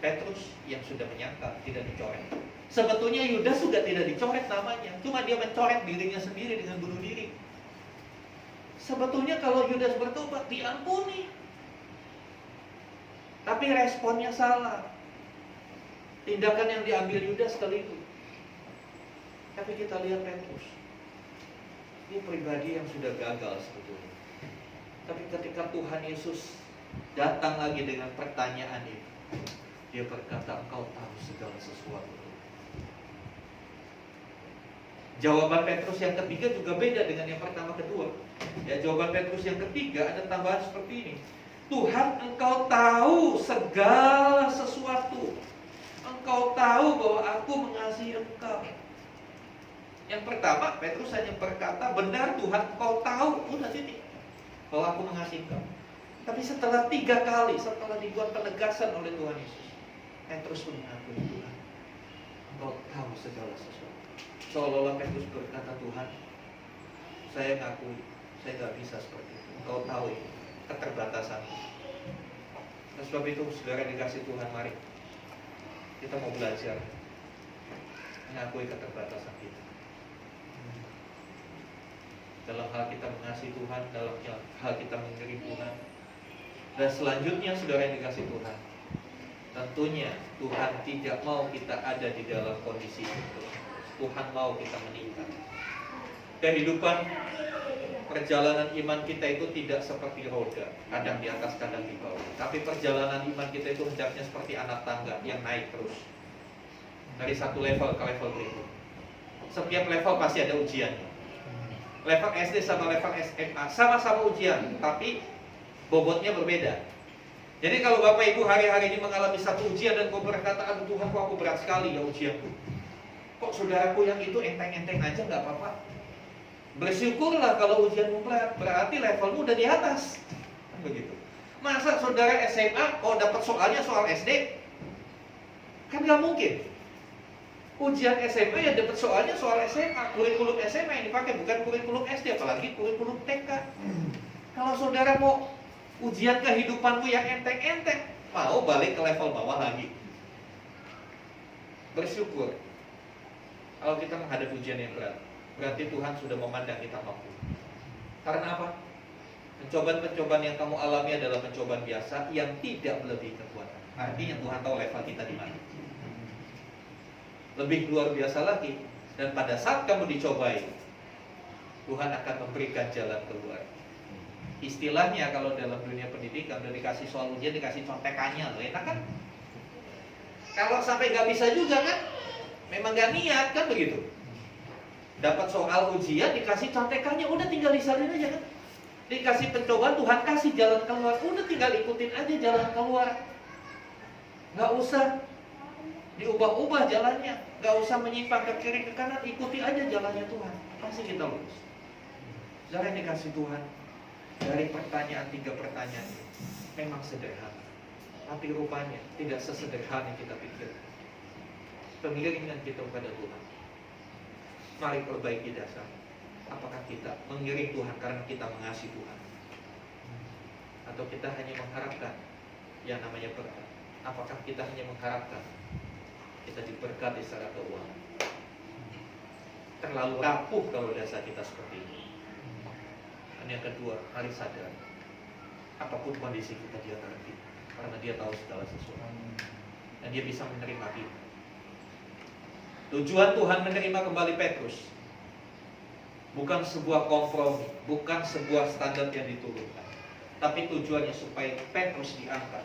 Petrus yang sudah menyangka tidak dicoret. Sebetulnya Yudas juga tidak dicoret namanya, cuma dia mencoret dirinya sendiri dengan bunuh diri. Sebetulnya kalau Yudas bertobat diampuni, tapi responnya salah. Tindakan yang diambil Yudas kali itu. Tapi kita lihat Petrus, dia pribadi yang sudah gagal sebetulnya. Tapi ketika Tuhan Yesus datang lagi dengan pertanyaan itu, dia berkata, engkau tahu segala sesuatu. Jawaban Petrus yang ketiga juga beda dengan yang pertama kedua. Ya, jawaban Petrus yang ketiga ada tambahan seperti ini. Tuhan, engkau tahu segala sesuatu. Engkau tahu bahwa aku mengasihi engkau. Yang pertama, Petrus hanya berkata, benar Tuhan, engkau tahu. Udah titik. Bahwa aku mengasihi engkau. Tapi setelah 3 kali, setelah dibuat penegasan oleh Tuhan Yesus, Petrus pun mengakui, Tuhan, engkau tahu segala sesuatu. Seolah-olah Petrus berkata, Tuhan, saya ngakui, saya gak bisa seperti itu. Engkau tahu ini, keterbatasan. Nah, sebab itu, saudara dikasih Tuhan, mari kita mau belajar mengakui keterbatasan kita. Dalam hal kita mengasihi Tuhan, dalam hal kita mengiring Tuhan. Dan selanjutnya, saudara yang dikasih Tuhan, tentunya Tuhan tidak mau kita ada di dalam kondisi itu. Tuhan mau kita meningkat. Kehidupan perjalanan iman kita itu tidak seperti roda, kadang di atas, kadang di bawah. Tapi perjalanan iman kita itu hendaknya seperti anak tangga yang naik terus dari satu level ke level berikut. Setiap level pasti ada ujiannya. Level SD sama level SMA sama-sama ujian, tapi bobotnya berbeda. Jadi kalau Bapak Ibu hari-hari ini mengalami satu ujian dan kau berkata, aduh Tuhan, kok aku berat sekali ya ujianku. Kok saudaraku yang itu enteng-enteng aja, nggak apa-apa. Bersyukurlah kalau ujianmu berat, berarti levelmu udah di atas. Begitu. Masa saudara SMA, kalau dapat soalnya soal SD? Kan nggak mungkin. Ujian SMA yang dapat soalnya soal SMA, kurikulum SMA yang dipakai, bukan kurikulum SD, apalagi kurikulum TK. Kalau saudara mau ujian kehidupanmu yang enteng-enteng, mau balik ke level bawah lagi. Bersyukur kalau kita menghadapi ujian yang berat, berarti Tuhan sudah memandang kita mampu. Karena apa? Pencobaan-pencobaan yang kamu alami adalah pencobaan biasa yang tidak melebihi kekuatan. Artinya Tuhan tahu level kita di mana. Lebih luar biasa lagi, dan pada saat kamu dicobai, Tuhan akan memberikan jalan keluar. Istilahnya kalau dalam dunia pendidikan udah dikasih soal ujian, dikasih contekannya loh, enak kan? Kalau sampai nggak bisa juga kan, memang nggak niat kan begitu. Dapat soal ujian, dikasih contekannya, udah tinggal disalin aja kan. Dikasih pencobaan, Tuhan kasih jalan keluar, udah tinggal ikutin aja jalan keluar. Nggak usah diubah-ubah jalannya, nggak usah menyimpang ke kiri ke kanan, ikuti aja jalannya Tuhan, pasti kita lulus. Jalan yang dikasih Tuhan, dari pertanyaan 3 pertanyaan ini memang sederhana, tapi rupanya tidak sesederhana yang kita pikir. Pengiringan kita kepada Tuhan, mari perbaiki dasar. Apakah kita mengiring Tuhan karena kita mengasihi Tuhan, atau kita hanya mengharapkan yang namanya berkat? Apakah kita hanya mengharapkan kita diberkati secara keuangan? Terlalu rapuh kalau dasar kita seperti ini. Dan yang kedua, mari sadar, apapun kondisi kita di antara kita, karena Dia tahu segala sesuatu dan Dia bisa menerima kita. Tujuan Tuhan menerima kembali Petrus bukan sebuah kompromi, bukan sebuah standar yang diturunkan, tapi tujuannya supaya Petrus diangkat.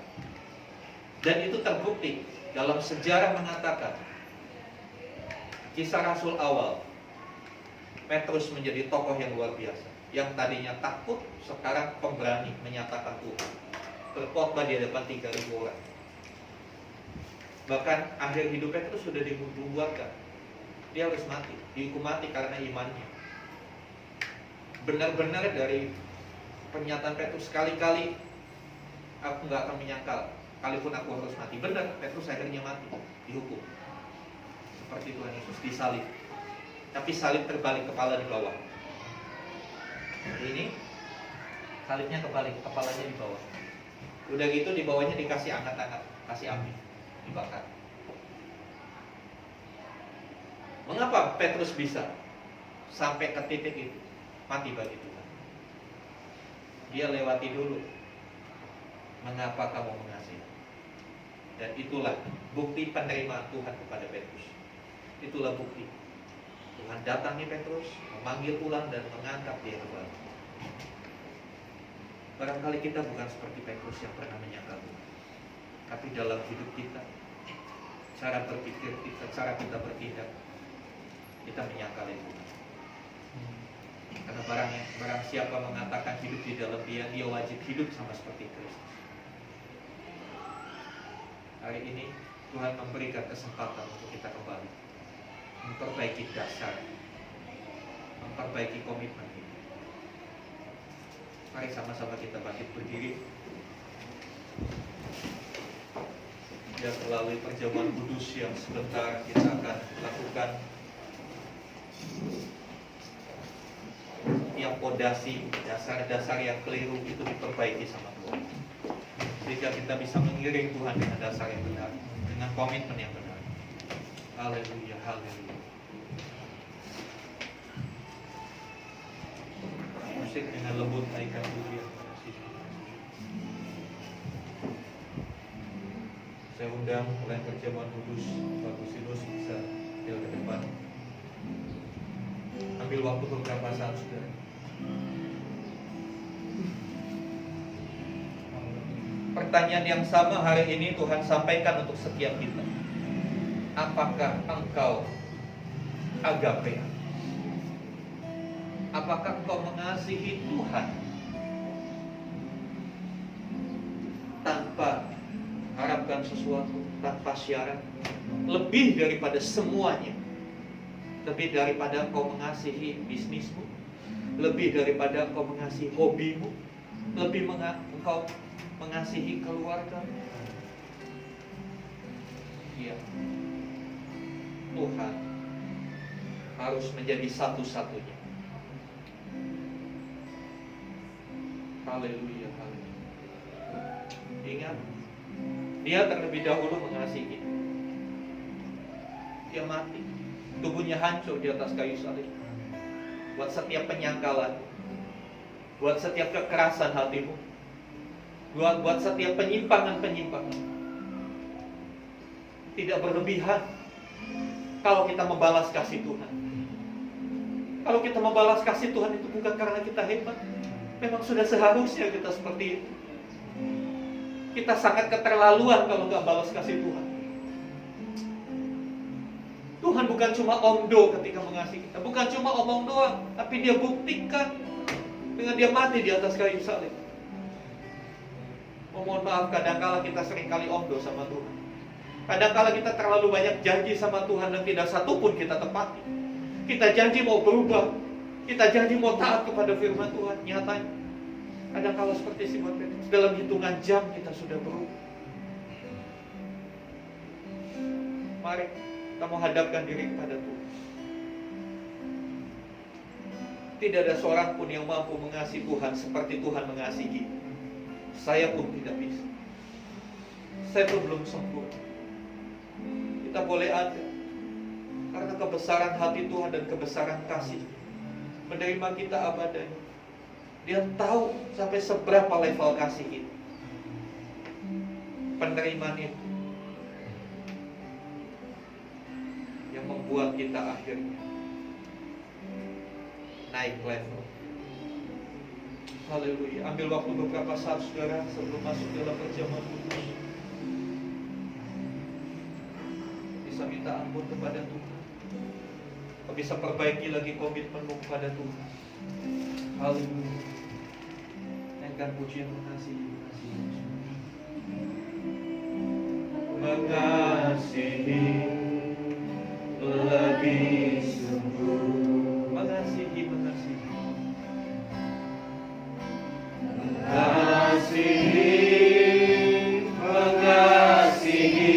Dan itu terbukti dalam sejarah mengatakan, Kisah Rasul awal, Petrus menjadi tokoh yang luar biasa. Yang tadinya takut, sekarang pemberani menyatakan Tuhan. Berkhotbah di depan 3.000 orang. Bahkan akhir hidup Petrus sudah dibuatkan. Dia harus mati, dihukum mati karena imannya. Benar-benar dari pernyataan Petrus, sekali-kali aku gak akan menyangkal, kalaupun aku harus mati. Benar, Petrus akhirnya mati, dihukum. Seperti Tuhan Yesus disalib. Tapi salib terbalik, kepala di bawah. Ini salibnya kebalik, kepalanya di bawah. Udah gitu di bawahnya dikasih angat-angat, kasih api, dibakar. Mengapa Petrus bisa sampai ke titik itu? Mati bagi Tuhan. Dia lewati dulu, mengapa kamu mengasihi. Dan itulah bukti penerimaan Tuhan kepada Petrus. Itulah bukti Tuhan datangi Petrus, memanggil pulang dan mengangkat dia kembali. Barangkali kita bukan seperti Petrus yang pernah menyangkal Tuhan, tapi dalam hidup kita, cara berpikir kita, cara kita bertindak, kita menyangkal Tuhan. Karena barang siapa mengatakan hidup di dalam dia wajib hidup sama seperti Kristus. Hari ini Tuhan memberikan kesempatan untuk kita kembali, memperbaiki dasar, memperbaiki komitmen kita. Mari sama-sama kita bangkit berdiri. Dan melalui perjamuan kudus yang sebentar kita akan lakukan, yang pondasi, dasar-dasar yang keliru itu diperbaiki sama Tuhan. Sehingga kita bisa mengiring Tuhan dengan dasar yang benar, dengan komitmen yang benar. Haleluya, haleluya. Musik dengan lembut naikkan pujian. Saya undang oleh perjamuan kudus, Pak Gusinus bisa jalan ke depan. Ambil waktu beberapa saat, saudara. Pertanyaan yang sama hari ini Tuhan sampaikan untuk setiap kita. Apakah engkau agape? Apakah engkau mengasihi Tuhan tanpa harapkan sesuatu, tanpa syarat, lebih daripada semuanya, lebih daripada engkau mengasihi bisnismu, lebih daripada engkau mengasihi hobimu, lebih engkau mengasihi keluarga? Iya, Tuhan harus menjadi satu-satunya. Haleluya, haleluya. Ingat, dia terlebih dahulu mengasihi kita. Dia mati, tubuhnya hancur di atas kayu salib. Buat setiap penyangkalan, buat setiap kekerasan hatimu, buat setiap penyimpangan-penyimpangan. Tidak berlebihan kalau kita membalas kasih Tuhan. Kalau kita membalas kasih Tuhan itu bukan karena kita hebat. Memang sudah seharusnya kita seperti itu. Kita sangat keterlaluan kalau nggak balas kasih Tuhan. Tuhan bukan cuma omdo ketika mengasihi kita, bukan cuma omong doang, tapi dia buktikan dengan dia mati di atas kayu salib. Mohon maaf, kadangkala kita seringkali omdo sama Tuhan. Kadangkala kita terlalu banyak janji sama Tuhan dan tidak satu pun kita tepati. Kita janji mau berubah, kita janji mau taat kepada firman Tuhan. Nyatanya kadangkala seperti Simon Petrus, dalam hitungan jam kita sudah berubah. Mari kita menghadapkan diri kepada Tuhan. Tidak ada seorang pun yang mampu mengasihi Tuhan seperti Tuhan mengasihi. Saya pun tidak bisa. Saya pun belum sempurna. Kita boleh ada, karena kebesaran hati Tuhan dan kebesaran kasih menerima kita abadanya. Dia tahu sampai seberapa level kasih itu. Penerimaan itu yang membuat kita akhirnya naik level. Haleluya. Ambil waktu beberapa saat saudara sebelum masuk dalam perjamuan kudus. Bisa minta ampun kepada Tuhan. Kau bisa perbaiki lagi komitmenmu kepada Tuhan. Haleluya. Naikkan pujian mengasihi. Mengasihi lebih sungguh. Mengasihi. Mengasihi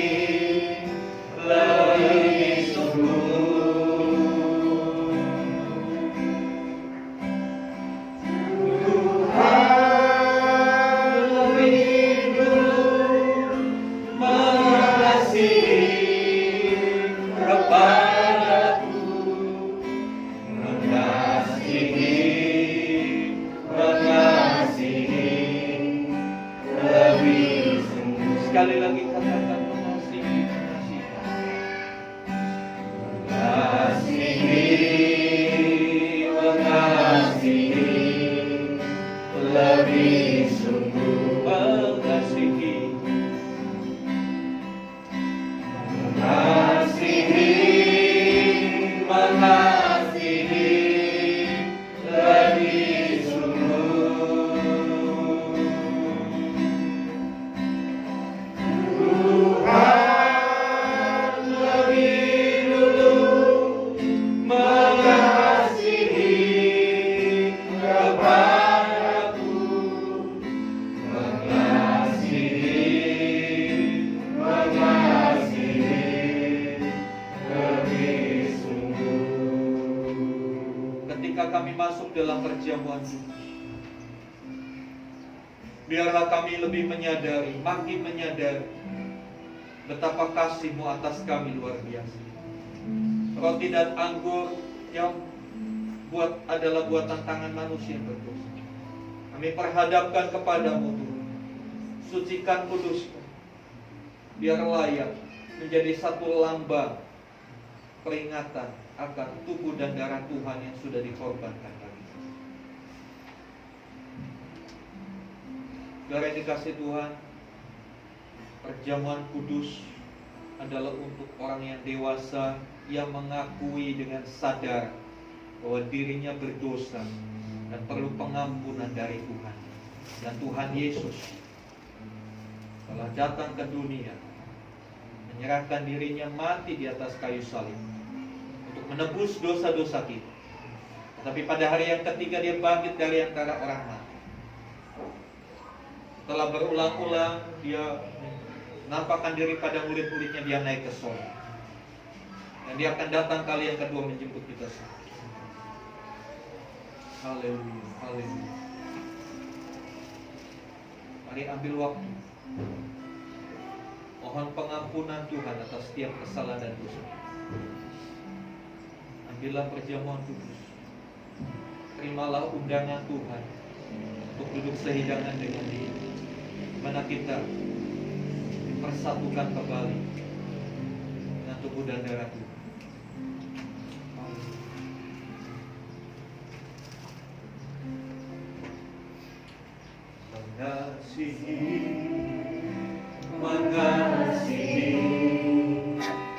lebih sungguh. Tuhan lebih dulu mengasihi kepadaku. Sekali lagi katakan mengasihi. Mengasihi lebih sungguh. Mengasihi lebih sungguh. Tuhan lebih dulu mengasihi kepadaku. Mengasihi lebih sungguh. Ketika kami masuk dalam perjamuan kudus, biarlah kami lebih menyadari, makin menyadari betapa kasih-Mu atas kami luar biasa. Roti dan anggur yang adalah buatan tangan manusia yang berdosa. Kami perhadapkan kepadamu Tuhan. Sucikan, kuduskan, biar layak menjadi satu lambang peringatan akan tubuh dan darah Tuhan yang sudah dikorbankan bagi kita. Saudara yang dikasih Tuhan, perjamuan kudus adalah untuk orang yang dewasa yang mengakui dengan sadar bahwa dirinya berdosa dan perlu pengampunan dari Tuhan. Dan Tuhan Yesus telah datang ke dunia, menyerahkan dirinya mati di atas kayu salib untuk menebus dosa-dosa kita. Tetapi pada hari yang ketiga dia bangkit dari antara orang mati. Setelah berulang-ulang dia menampakkan diri pada murid-muridnya, dia naik ke surga. Dan dia akan datang kali yang kedua menjemput kita semua. Haleluya, haleluya. Mari ambil waktu. Mohon pengampunan Tuhan atas setiap kesalahan dan dosa. Ambillah perjamuan kudus. Terimalah undangan Tuhan untuk duduk sehidangan dengan Dia, di mana kita dipersatukan kembali dengan tubuh dan darah Tuhan. Mengasihi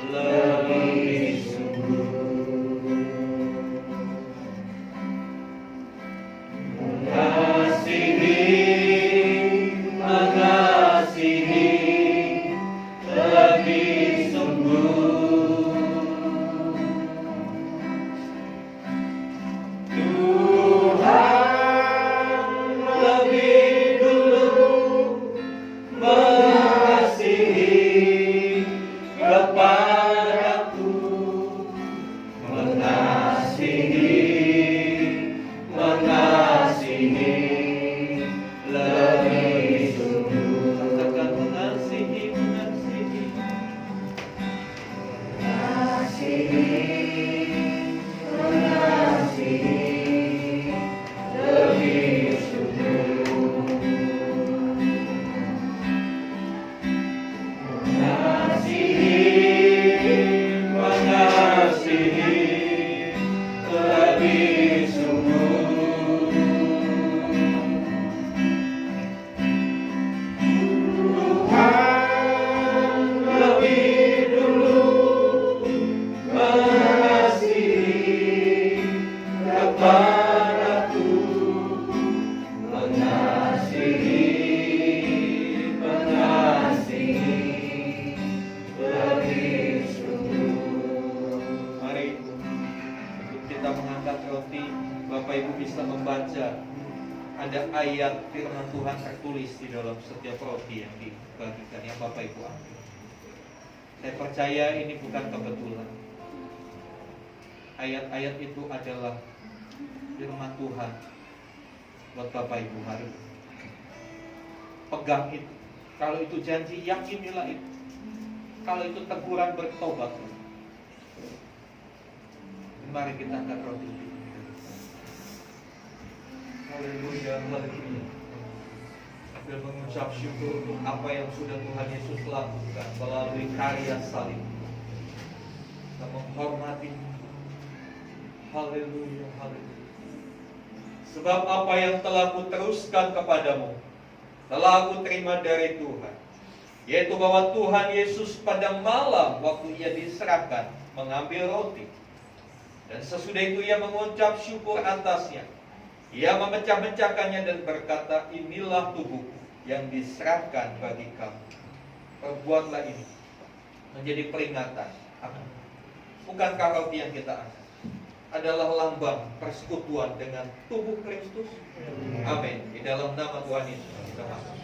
lebih sungguh. Mengasihi lebih sungguh. Tuhan lebih dulu mengasihi kepadaku. Mengasihi lebih sungguh. Katakan mengasihi lebih sungguh. Mengasihi lebih sungguh. ada ayat firman Tuhan tertulis di dalam setiap roti yang dibagikan, yang Bapak Ibu ambil. Saya percaya ini bukan kebetulan. Ayat-ayat itu adalah firman Tuhan buat Bapak Ibu hari ini. Pegang itu. Kalau itu janji, yakinilah itu. Kalau itu teguran, bertobat. Mari kita angkat roti. Haleluya, haleluya. Dan mengucap syukur untuk apa yang sudah Tuhan Yesus lakukan melalui karya salib. Kita menghormati. Haleluya, haleluya. Sebab apa yang telah kuteruskan kepadamu telah aku terima dari Tuhan, yaitu bahwa Tuhan Yesus pada malam waktu ia diserahkan mengambil roti, dan sesudah itu ia mengucap syukur atasnya. Ia memecah-mecahkannya dan berkata, inilah tubuhku yang diserahkan bagi kamu. Perbuatlah ini menjadi peringatan. Bukankah roti yang kita angkat adalah lambang persekutuan dengan tubuh Kristus? Amin. Di dalam nama Tuhan Yesus kita masuk.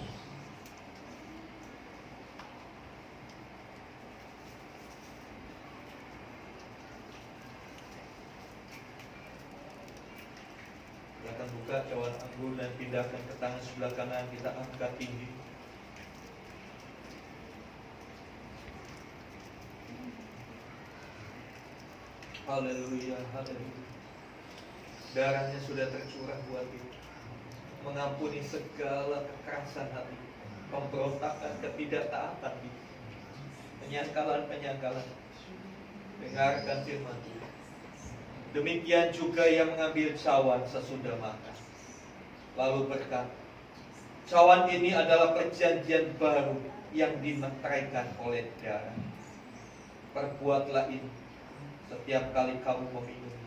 Kita akan buka cawan anggur dan pindahkan ke tangan sebelah kanan. Kita angkat tinggi. Haleluya, haleluya. Darahnya sudah tercurah buat kita, mengampuni segala kekerasan hati, pemberontakan, ketidaktaatan, penyangkalan-penyangkalan. Dengarkan firman Tuhan. Demikian juga yang mengambil cawan sesudah makan, lalu berkata, cawan ini adalah perjanjian baru yang dimeteraikan oleh darah. Perbuatlah ini setiap kali kamu meminum,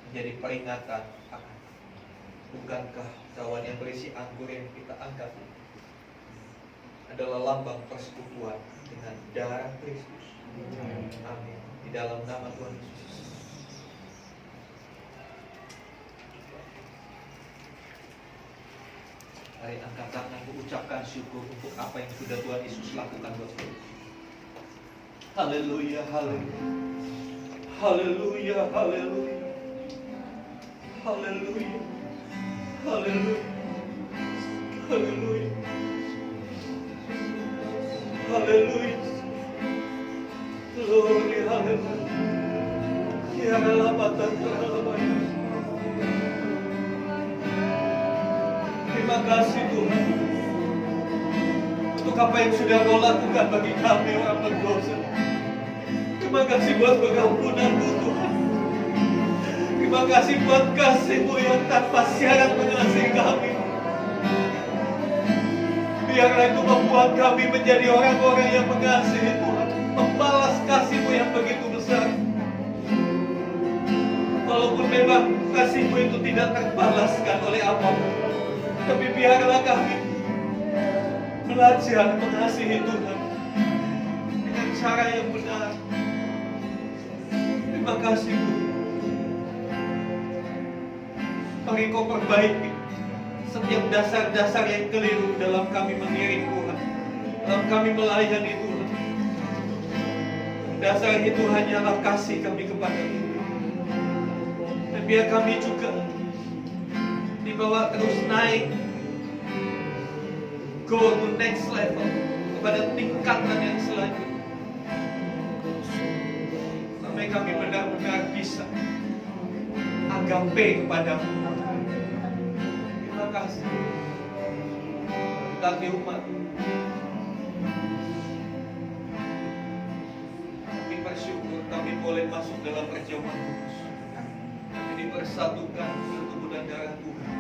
menjadi peringatan akan. Bukankah cawan yang berisi anggur yang kita angkat adalah lambang persekutuan dengan darah Kristus? Amin. Di dalam nama Tuhan Yesus. Mari angkat tangan, ucapkan syukur untuk apa yang sudah Tuhan Yesus lakukan buat kita. Haleluya, haleluya. Haleluya, haleluya. Haleluya. Haleluya. Haleluya. Haleluya. Glory, haleluya. Ya Allah, terima kasih Tuhan untuk apa yang sudah Kau lakukan bagi kami orang berdosa. Terima kasih buat pengampunan-Mu Tuhan. Terima kasih buat kasih-Mu yang tanpa syarat mengasihi kami. Biarlah itu membuat kami menjadi orang-orang yang mengasihi Tuhan, membalas kasih-Mu yang begitu besar. Walaupun memang kasih-Mu itu tidak terbalaskan oleh apapun, tapi biarlah kami belajar mengasihi Tuhan dengan cara yang benar. Terima kasih Tuhan. Mari Kau perbaiki setiap dasar-dasar yang keliru dalam kami mengiring Tuhan, dalam kami melayani Tuhan. Dasar itu hanyalah kasih kami kepada Tuhan. Dan biar kami juga dibawa terus naik, go to next level, kepada tingkatan yang selanjutnya, sampai kami benar-benar bisa agape kepadamu. Terima kasih. Kami umat, kami bersyukur kami boleh masuk dalam perjamuan kudus. Kami dipersatukan dengan tubuh dan darah Tuhan.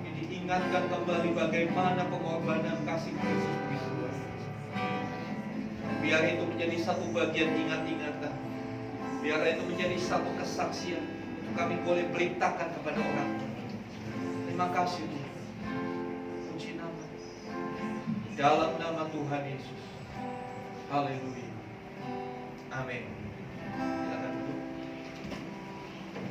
Kami diingatkan kembali bagaimana pengorbanan kasih Kristus itu. Biar itu menjadi satu bagian ingat-ingatan. Biar itu menjadi satu kesaksian untuk kami boleh beritakan kepada orang. Terima kasih Tuhan. Puji nama. Dalam nama Tuhan Yesus. Haleluya. Amin.